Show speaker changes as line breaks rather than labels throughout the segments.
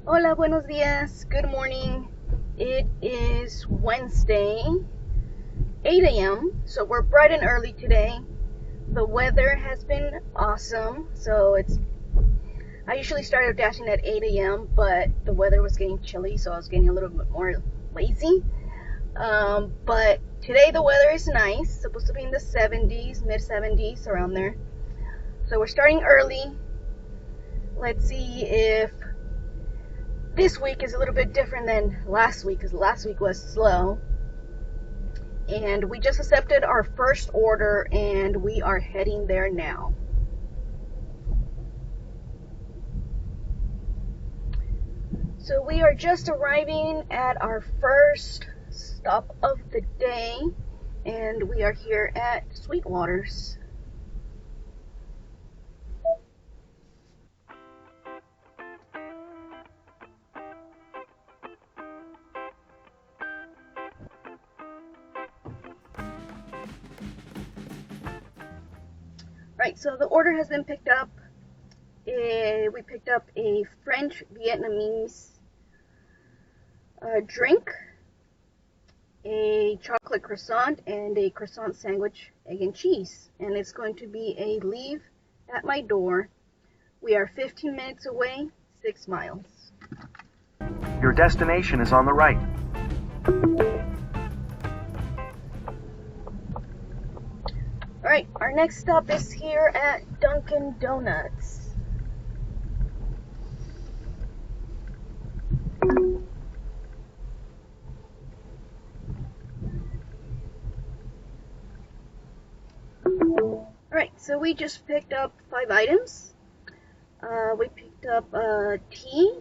Hola, buenos días. Good morning. It is Wednesday, 8 a.m. So we're bright and early today. The weather has been awesome. I usually start dashing at 8 a.m., but the weather was getting chilly, so I was getting a little bit more lazy. But today the weather is nice. Supposed to be in the 70s, mid 70s, around there. So we're starting early. Let's see if this week is a little bit different than last week, because last week was slow. And we just accepted our first order and we are heading there now. So we are just arriving at our first stop of the day, and we are here at Sweetwater's. Right, so the order has been picked up. We picked up a French Vietnamese drink, a chocolate croissant, and a croissant sandwich, egg and cheese. And it's going to be a leave at my door. We are 15 minutes away, 6 miles.
Your destination is on the right.
Alright, our next stop is here at Dunkin Donuts. Alright, so we just picked up 5 items. We picked up tea,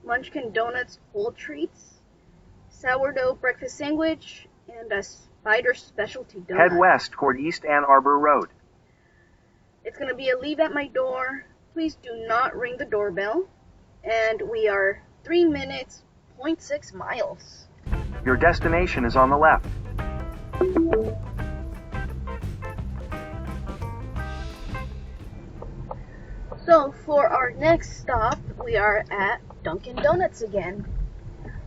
Munchkin Donuts whole treats, sourdough breakfast sandwich, and a spider specialty donut.
Head west toward East Ann Arbor Road.
It's going to be a leave at my door. Please do not ring the doorbell. And we are 3 minutes, 0.6 miles.
Your destination is on the left.
So for our next stop, we are at Dunkin Donuts again.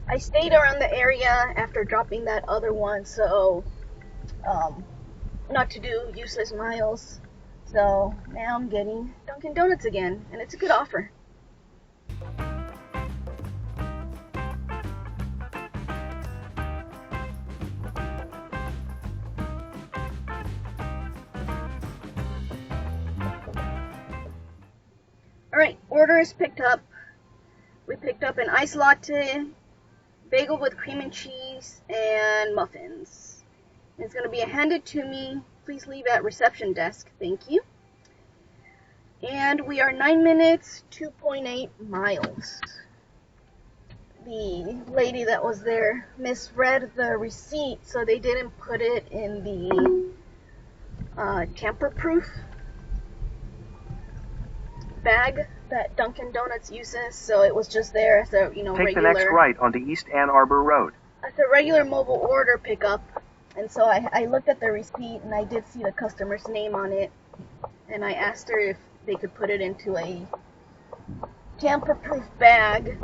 I stayed around the area after dropping that other one, so not to do useless miles. So now I'm getting Dunkin Donuts again, and it's a good offer. Alright, order is picked up. We picked up an iced latte, bagel with cream and cheese, and muffins. It's going to be handed to me. Please leave at reception desk. Thank you. And we are 9 minutes, 2.8 miles. The lady that was there misread the receipt, so they didn't put it in the tamper-proof bag that Dunkin Donuts uses, so it was just there as a,
Take
regular.
the next right onto East Ann Arbor Road.
As a regular mobile order pickup, and so I looked at the receipt and I did see the customer's name on it, and I asked her if they could put it into a tamper-proof bag,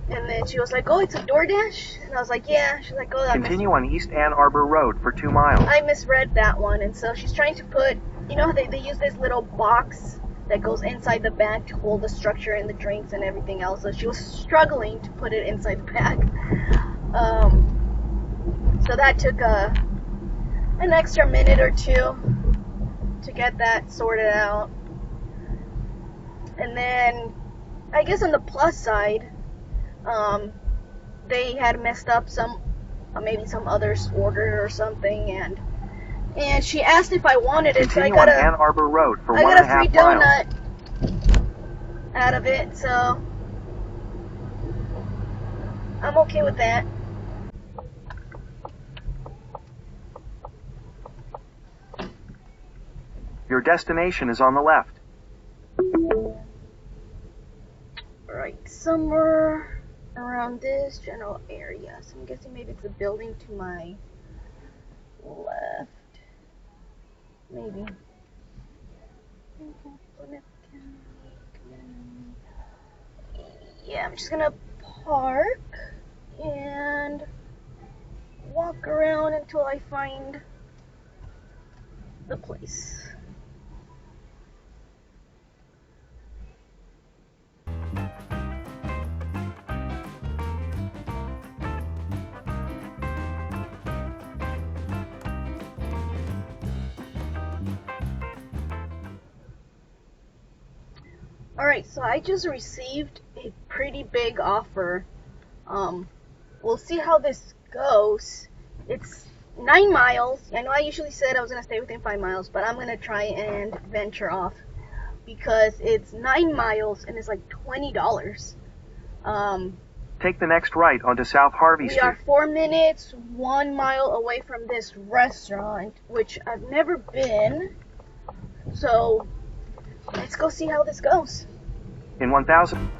and then she was like, "Oh, it's a DoorDash?" And I was like, "Yeah." She's like, "Oh,
Continue on East Ann Arbor Road for 2 miles.
I misread that one," and so she's trying to put, how they use this little box that goes inside the bag to hold the structure and the drinks and everything else. So she was struggling to put it inside the bag. So that took an extra minute or two to get that sorted out. And then, I guess on the plus side, they had messed up maybe some other's order or something, and she asked if I wanted it, so I
Continue on Ann Arbor Road for 1.5
got a free
miles.
donut out of it, so I'm okay with that.
Your destination is on the left.
Right, somewhere around this general area. So I'm guessing maybe it's a building to my left. Maybe. yeah, I'm just gonna park and walk around until I find the place. Alright, so I just received a pretty big offer. We'll see how this goes. It's 9 miles. I know I usually said I was going to stay within 5 miles, but I'm going to try and venture off because it's 9 miles and it's like $20.
Take the next right onto South Harvey
We
Street.
are 4 minutes, 1 mile away from this restaurant, which I've never been. So let's go see how this goes.
In 1,000.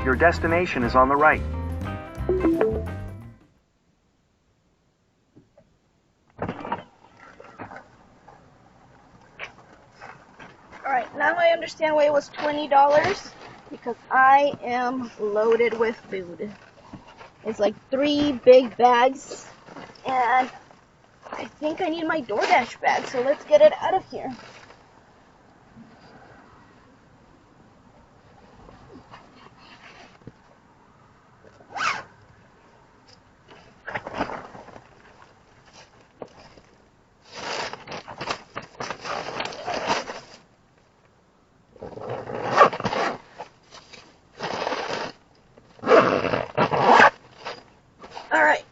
Your destination is on the right.
Alright, now I understand why it was $20, because I am loaded with food. It's like 3 big bags, and I think I need my DoorDash bag, so let's get it out of here. Alright.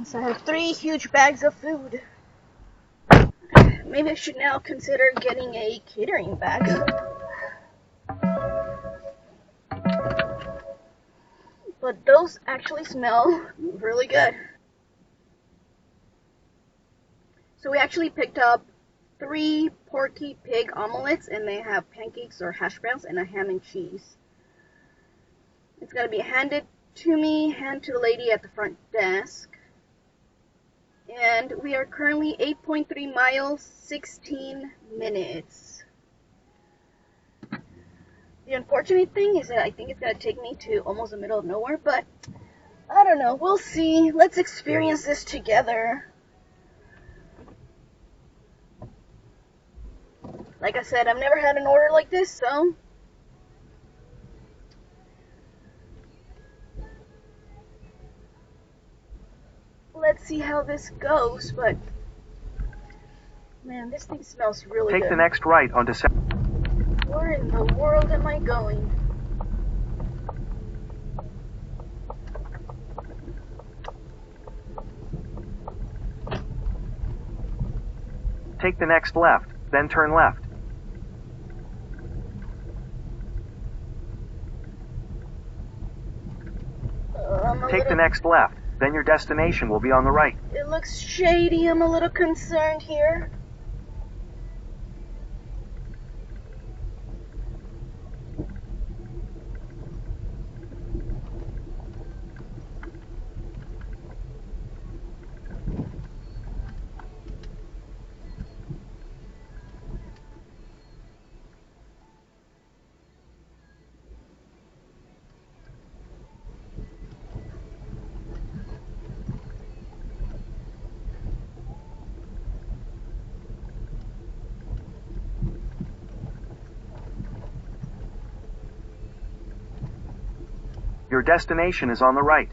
So I have 3 huge bags of food. Maybe I should now consider getting a catering bag. But those actually smell really good. So we actually picked up 3 porky pig omelets, and they have pancakes or hash browns and a ham and cheese. It's gonna be handed to me, hand to the lady at the front desk. And we are currently 8.3 miles, 16 minutes. The unfortunate thing is that I think it's gonna take me to almost the middle of nowhere, but I don't know, we'll see. Let's experience this together. Like I said, I've never had an order like this, so let's see how this goes. But man, this thing smells really good.
Take the next right onto South.
Where in the world am I going?
Take the next left, then turn left. Take the next left, then your destination will be on the right.
It looks shady. I'm a little concerned here.
Your destination is on the right.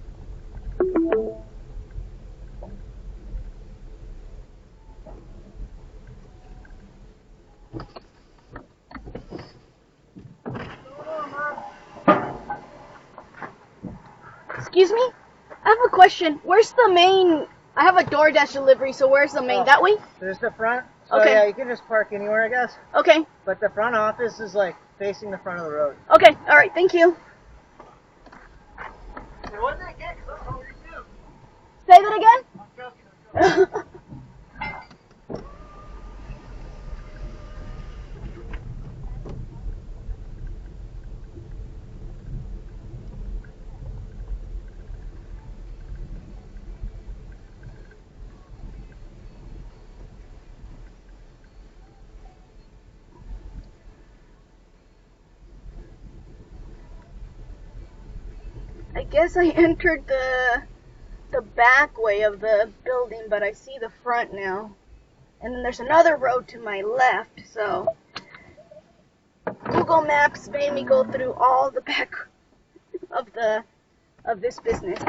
Excuse me? I have a question. Where's the main? I have a DoorDash delivery, so where's the main? That way?
There's the front. So
Okay.
yeah, you can just park anywhere, I guess.
Okay.
But the front office is like facing the front of the road.
Okay. All right. Thank you.
Hey, what did I get? Oh, you too.
Say that again?
I'm joking.
I guess I entered the back way of the building, but I see the front now. And then there's another road to my left, so Google Maps made me go through all the back of this business.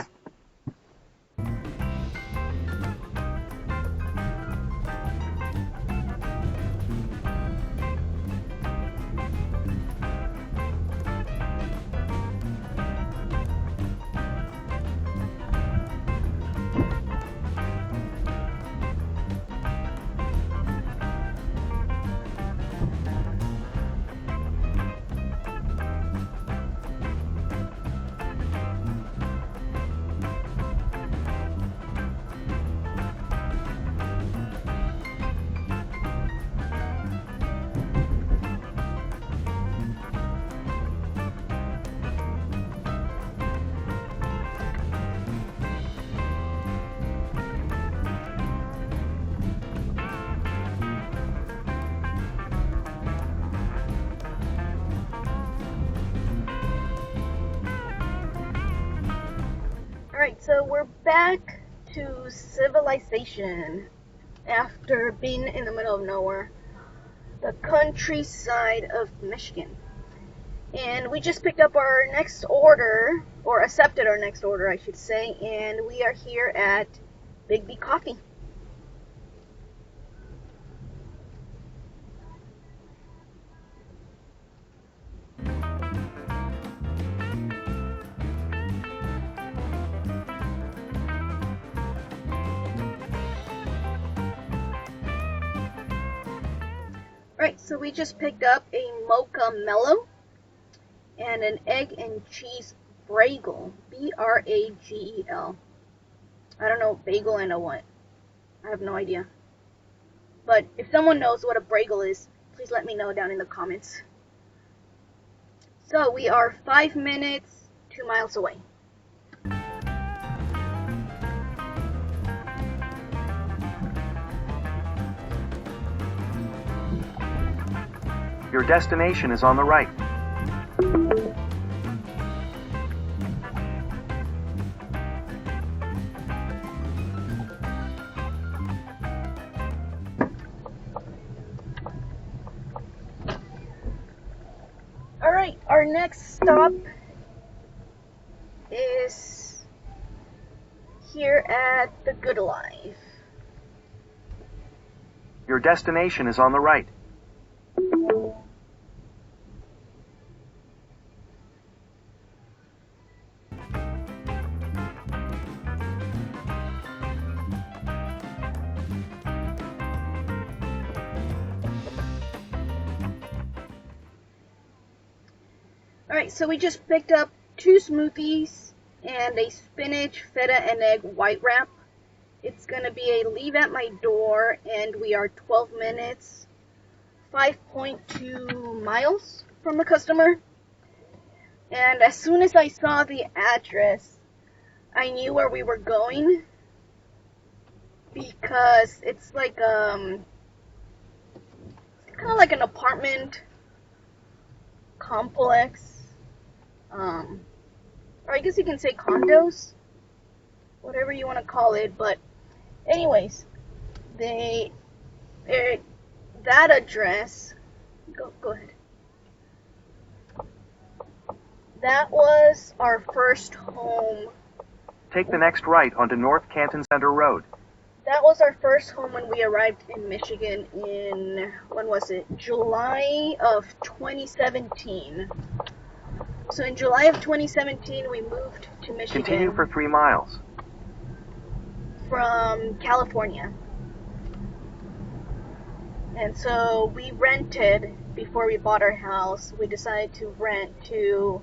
Alright, so we're back to civilization after being in the middle of nowhere, the countryside of Michigan. And we just picked up our next order, or accepted our next order, I should say, and we are here at Big B Coffee. Alright, so we just picked up a mocha mellow and an egg and cheese bragel. B-R-A-G-E-L. I don't know bagel and a what. I have no idea. But if someone knows what a bragel is, please let me know down in the comments. So we are 5 minutes, 2 miles away.
Your destination is on the right.
Alright, our next stop is here at the Good Life.
Your destination is on the right.
Alright, so we just picked up 2 smoothies and a spinach, feta, and egg white wrap. It's going to be a leave at my door, and we are 12 minutes, 5.2 miles from the customer. And as soon as I saw the address, I knew where we were going, because it's like kind of like an apartment complex, or I guess you can say condos, whatever you want to call it. But anyways, that address, go ahead. That was our first home.
Take the next right onto North Canton Center Road.
That was our first home when we arrived in Michigan in, when was it? July of 2017. So in July of 2017, we moved to Michigan.
Continue for 3 miles.
From California. And so we rented before we bought our house. We decided to rent to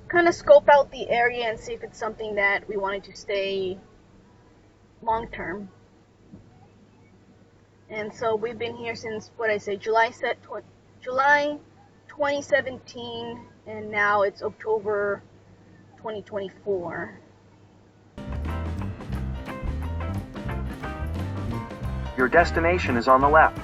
kind of scope out the area and see if it's something that we wanted to stay long term. And so we've been here since, July 2017, and now it's October 2024.
Your destination is on the left.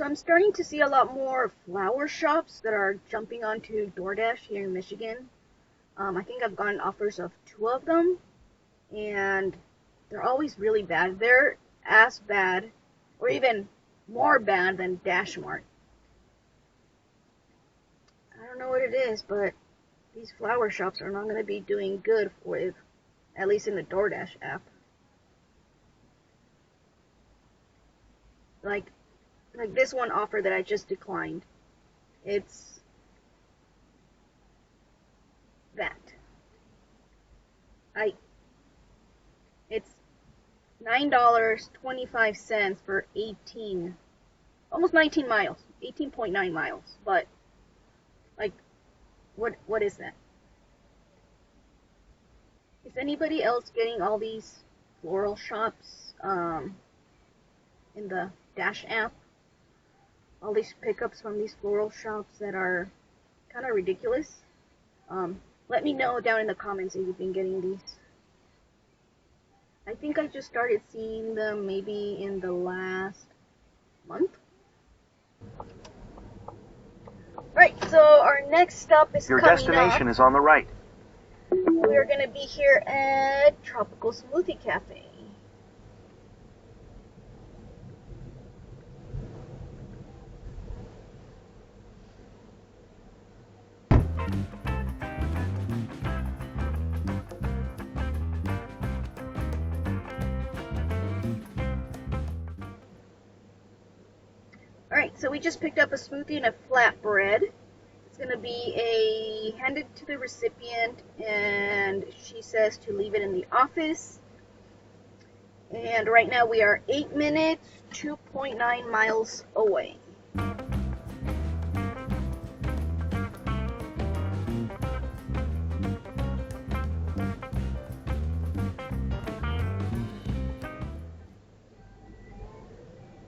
So I'm starting to see a lot more flower shops that are jumping onto DoorDash here in Michigan. I think I've gotten offers of 2 of them, and they're always really bad. They're as bad, or even more bad than Dash Mart. I don't know what it is, but these flower shops are not going to be doing good with, at least in the DoorDash app. Like this one offer that I just declined. It's that. It's $9.25 for 18, almost 19 miles, 18.9 miles. But like, what is that? Is anybody else getting all these floral shops in the Dash app? All these pickups from these floral shops that are kind of ridiculous. Let me know down in the comments if you've been getting these. I think I just started seeing them maybe in the last month. Right, so our next stop is
Your
coming
destination
up.
is on the right.
We're going to be here at Tropical Smoothie Cafe. Alright, so we just picked up a smoothie and a flatbread. It's going to be handed to the recipient, and she says to leave it in the office. And right now we are 8 minutes, 2.9 miles away.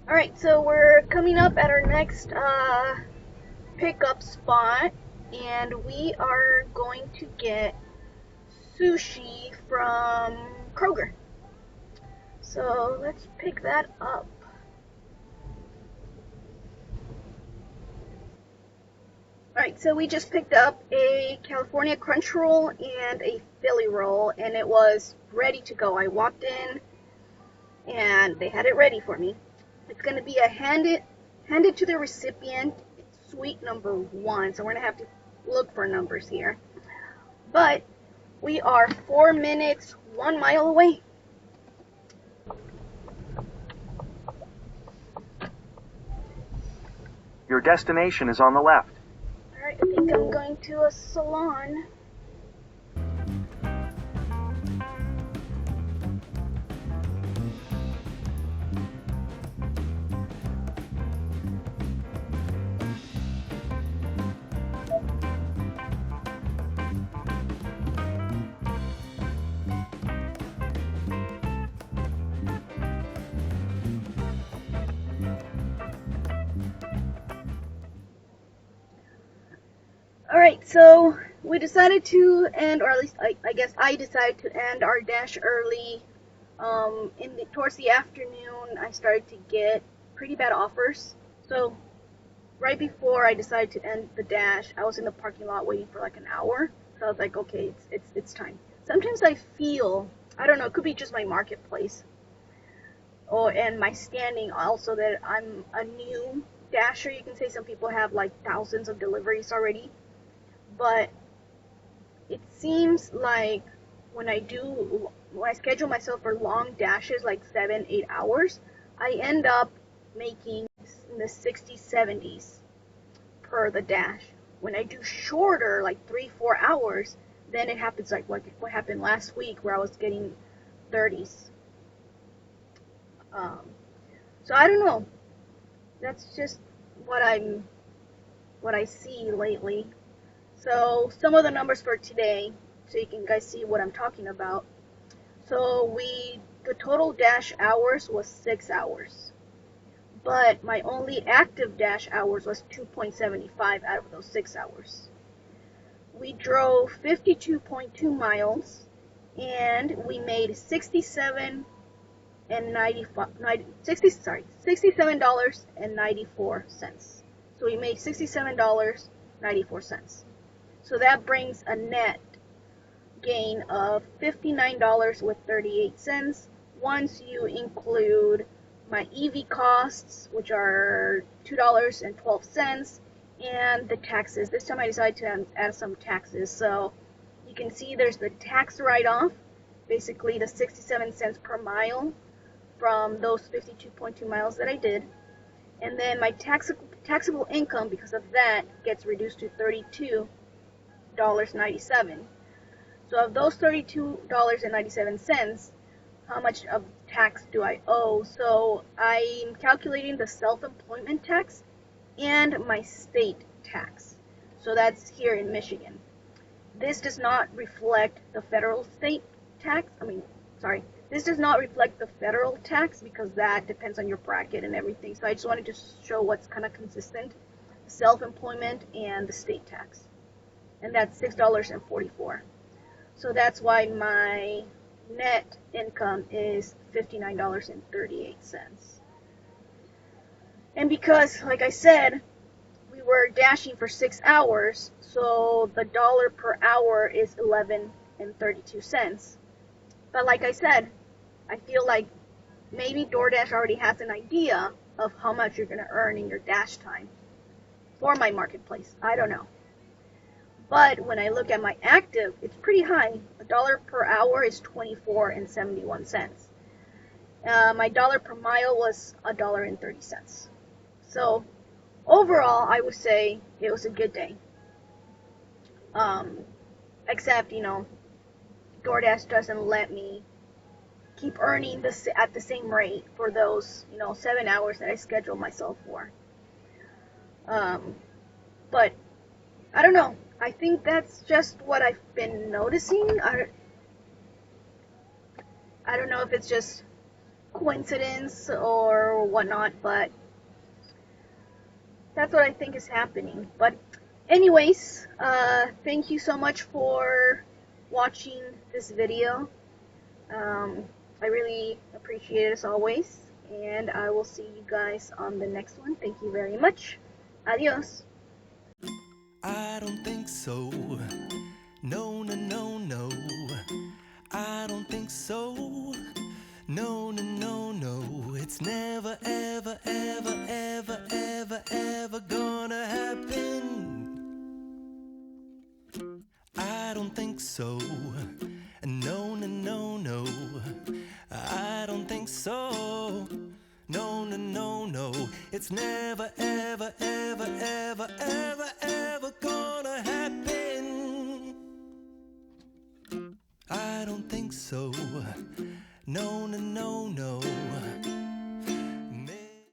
Alright, so we're coming up at our next pickup spot, and we are going to get sushi from Kroger. So let's pick that up. Alright, so we just picked up a California Crunch Roll and a Philly Roll, and it was ready to go. I walked in and they had it ready for me. It's going to be a handed to the recipient. It's suite number 1, so we're going to have to look for numbers here. But we are 4 minutes, 1 mile away.
Your destination is on the left.
Alright, I think I'm going to a salon. Alright, so we decided to end, or at least I guess I decided to end our dash early. Towards the afternoon, I started to get pretty bad offers. So right before I decided to end the dash, I was in the parking lot waiting for like an hour. So I was like, okay, it's time. Sometimes I feel, I don't know, it could be just my marketplace, and my standing also, that I'm a new dasher. You can say some people have like thousands of deliveries already. But it seems like when I schedule myself for long dashes, like 7-8 hours, I end up making in the 60s, 70s per the dash. When I do shorter, like 3-4 hours, then it happens like what happened last week, where I was getting 30s. So I don't know. That's just what I see lately. So some of the numbers for today, so you can guys see what I'm talking about. So the total dash hours was 6 hours, but my only active dash hours was 2.75 out of those 6 hours. We drove 52.2 miles, and we made 67 $67.94. So we made $67.94. So that brings a net gain of $59.38 once you include my EV costs, which are $2.12, and the taxes. This time I decided to add some taxes. So you can see there's the tax write-off, basically the 67 cents per mile from those 52.2 miles that I did. And then my taxable income, because of that, gets reduced to $32.97. So of those $32.97, how much of tax do I owe? So I'm calculating the self-employment tax and my state tax. So that's here in Michigan. This does not reflect the federal this does not reflect the federal tax because that depends on your bracket and everything. So I just wanted to show what's kind of consistent, self-employment and the state tax. And that's $6.44. So that's why my net income is $59.38. And because, like I said, we were dashing for 6 hours, so the dollar per hour is $11.32. But like I said, I feel like maybe DoorDash already has an idea of how much you're going to earn in your dash time for my marketplace. I don't know. But when I look at my active, it's pretty high. A dollar per hour is 24.71 cents. My dollar per mile was $1.30. So overall, I would say it was a good day. Except, DoorDash doesn't let me keep earning this at the same rate for those, 7 hours that I scheduled myself for. But I don't know. I think that's just what I've been noticing. I don't know if it's just coincidence or whatnot, but that's what I think is happening. But anyways, thank you so much for watching this video. I really appreciate it as always, and I will see you guys on the next one. Thank you very much. Adios.
I don't think so. No, no, no, no. I don't think so. No, no, no, no. It's never, ever, ever, ever, ever, ever gonna happen. I don't think so. No, no, no, no. I don't think so. No, no, no, no. It's never, ever, ever, ever, ever, ever gonna happen. I don't think so. No, no, no, no.